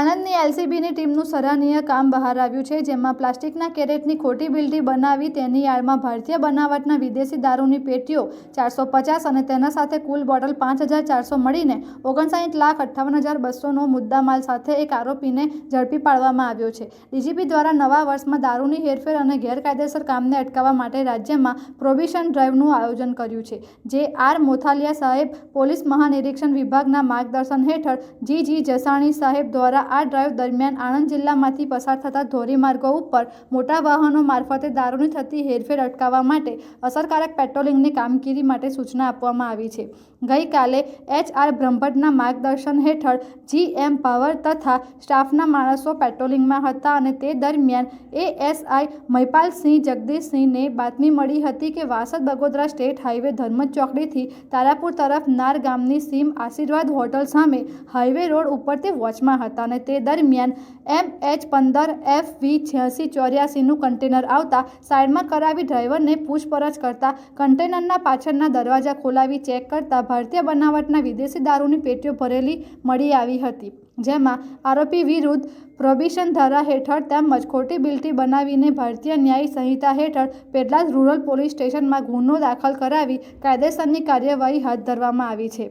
આણંદની એલસીબીની ટીમનું સરાહનીય કામ બહાર આવ્યું છે, જેમાં પ્લાસ્ટિકના કેરેટની ખોટી બિલ્ડી બનાવી તેની આડમાં ભારતીય બનાવટના વિદેશી દારૂની પેટીઓ 450 અને તેના સાથે કુલ બોટલ 5400 મળીને 59,58,200નો મુદ્દામાલ સાથે એક આરોપીને ઝડપી પાડવામાં આવ્યો છે। ડીજીપી દ્વારા નવા વર્ષમાં દારૂની હેરફેર અને ગેરકાયદેસર કામને અટકાવવા માટે રાજ્યમાં પ્રોહિબિશન ડ્રાઇવનું આયોજન કર્યું છે, જે આર મોથાલિયા સાહેબ, પોલીસ મહાનિરીક્ષણ વિભાગના માર્ગદર્શન હેઠળ જી જસાણી સાહેબ દ્વારા આ ડ્રાઇવ દરમિયાન આણંદ જિલ્લામાંથી પસાર થતા ધોરીમાર્ગો ઉપર મોટા વાહનો મારફતે દારૂની થતી હેરફેર અટકાવવા માટે અસરકારક પેટ્રોલિંગની કામગીરી માટે સૂચના આપવામાં આવી છે। ગઈકાલે HR બ્રહ્મભટ્ટના માર્ગદર્શન હેઠળ GM પાવર તથા સ્ટાફના માણસો પેટ્રોલિંગમાં હતા અને તે દરમિયાન ASI મહિપાલસિંહ જગદીશસિંહને બાતમી મળી હતી કે વાસદ બગોદરા સ્ટેટ હાઈવે ધર્મજ ચોકડીથી તારાપુર તરફ નાર ગામની સીમ આશીર્વાદ હોટલ સામે હાઈવે રોડ ઉપર તે વોચમાં હતા અને તે દરમિયાન MH15FV8684નું કન્ટેનર આવતા સાઈડમાં કરાવી ડ્રાઈવરને પૂછપરછ કરતા કન્ટેનરના પાછળના દરવાજા ખોલાવી ચેક કરતા ભારતીય બનાવટના વિદેશી દારૂની પેટીઓ ભરેલી મળી આવી હતી, જેમાં આરોપી વિરુદ્ધ પ્રોહિબિશન ધારા હેઠળ તેમજ ખોટી બિલ્ડી બનાવીને ભારતીય ન્યાય સંહિતા હેઠળ પેટલાદ રૂરલ પોલીસ સ્ટેશનમાં ગુનો દાખલ કરાવી કાયદેસરની કાર્યવાહી હાથ ધરવામાં આવી છે।